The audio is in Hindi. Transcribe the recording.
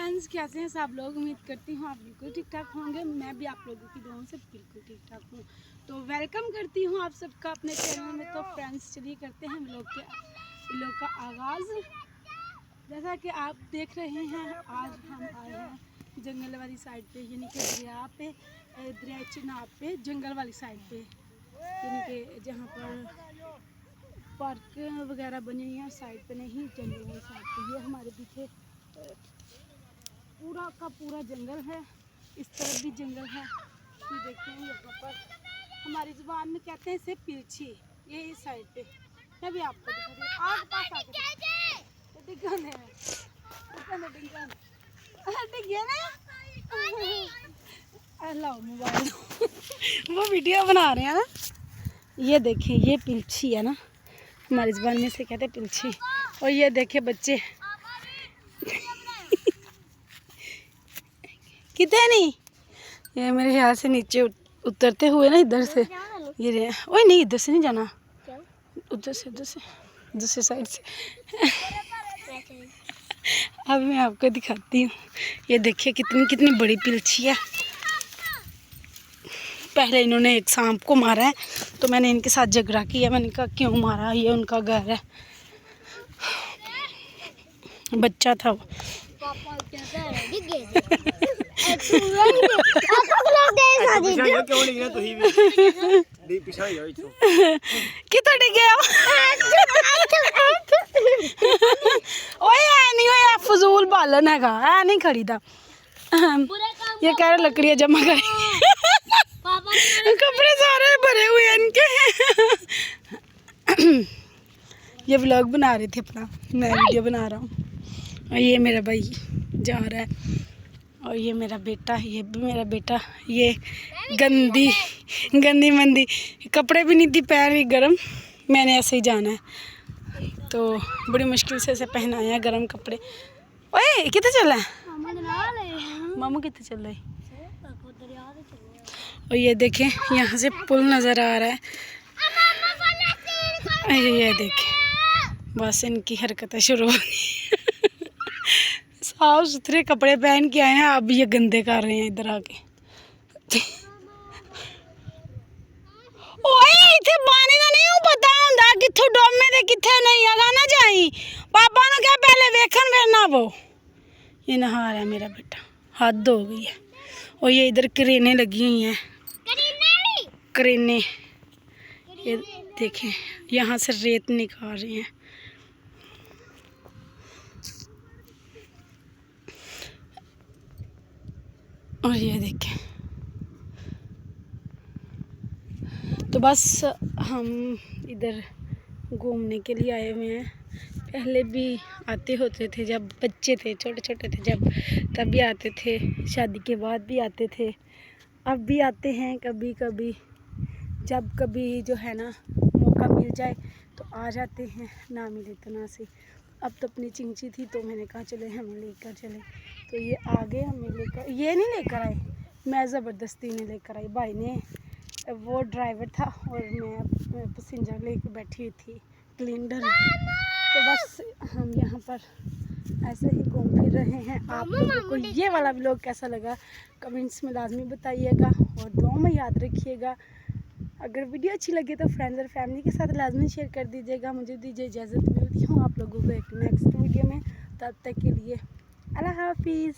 फ्रेंड्स, कैसे हैं सब लोग? उम्मीद करती हूँ आप बिल्कुल ठीक ठाक होंगे। मैं भी आप लोगों की दुआओं से बिल्कुल ठीक ठाक हूँ। तो वेलकम करती हूँ आप सबका अपने चैनल में। तो फ्रेंड्स, चलिए करते हैं व्लॉग का आगाज़। जैसा कि आप देख रहे हैं, आज हम आए हैं जंगल वाली साइड पे, यानी कि दरिया चिनाब पे, जंगल वाली साइड पे, यानी कि जहाँ पर पार्क वगैरह बनी हुई है साइड पे नहीं, जंगल वाली साइड पे। ये हमारे पीछे पूरा का पूरा जंगल है, इस तरफ भी जंगल है। ये देखते हैं, यहाँ पर हमारी जुबान में कहते हैं इसे पिलछी। ये इस साइड पे मैं भी आपको दिखा रही हूँ। आग पास आके डिगन है, लाओ मोबाइल वो वीडियो बना रहे हैं ना। ये देखिए, ये पिलछी है ना, हमारी जुबान में से कहते हैं पिलछी। और ये देखिए बच्चे कितने नहीं, ये मेरे ख्याल से नीचे उतरते हुए ना इधर से ये रहे। ओए नहीं, इधर से नहीं जाना, उधर से दूसरी साइड से। अब मैं आपको दिखाती हूँ। ये देखिए कितनी बड़ी पिलछी है। पहले इन्होंने एक सांप को मारा है, तो मैंने इनके साथ झगड़ा किया। मैंने कहा क्यों मारा, ये उनका घर है, बच्चा था वो। कितना डिग गया फजूल बालन हैगा, है नहीं खरीदा। ये कह रहे लकड़ियाँ जमा करेंगे। कपड़े सारे भरे हुए हैं इनके। ये व्लॉग बना रही थी अपना, मैं वीडियो बना रहा हूँ। और ये मेरा भाई जा रहा है, और ये मेरा बेटा, ये भी मेरा बेटा। ये गंदी मंदी कपड़े भी नहीं थी, पैर भी गर्म। मैंने ऐसे ही जाना है, तो बड़ी मुश्किल से इसे पहनाया है गर्म कपड़े। ओए कितने चल रहा है मामू, कितने चल रहे? और ये देखें, यहाँ से पुल नज़र आ रहा है। ये देखें, बस इनकी हरकतें शुरू हो गई। साफ सुथरे कपड़े पहन के आए हैं, अब ये गंदे कर रहे हैं इधर आके। ओए इथे पानी का नहीं पता हुंदा किथों डोमे ते किथे नहीं आगा ना जाई। पापा ने क्या पहले वेखन फिरना वो। ये नहा रहा है मेरा बेटा, हद हो गई है। और ये इधर करेने लगी हुई हैं, करेने। ये देखें, यहाँ से रेत निकाल रही हैं। और ये देखें, तो बस हम इधर घूमने के लिए आए हुए हैं। पहले भी आते होते थे, जब बच्चे थे, छोटे छोटे थे जब, तब भी आते थे। शादी के बाद भी आते थे, अब भी आते हैं कभी कभी। जब कभी जो है ना मौका मिल जाए तो आ जाते हैं, ना मिले तो ना सही। अब तो अपनी चिंची थी, तो मैंने कहा चले हमें लेकर चले। तो ये आगे हमें लेकर, ये नहीं लेकर आए, मैं ज़बरदस्ती नहीं लेकर आई। भाई ने, वो ड्राइवर था और मैं पैसेंजर लेकर बैठी हुई थी, ग्लिंडर। तो बस हम यहाँ पर ऐसे ही घूम फिर रहे हैं। आप लोगों को ये वाला व्लॉग कैसा लगा कमेंट्स में लाजमी बताइएगा, और दुआ में याद रखिएगा। अगर वीडियो अच्छी लगे तो फ्रेंड्स और फैमिली के साथ लाजमी शेयर कर दीजिएगा। मुझे दीजिए इजाज़त, मिलती हूँ आप लोगों को एक नेक्स्ट वीडियो में। तब तक के लिए अल्लाह हाफिज़।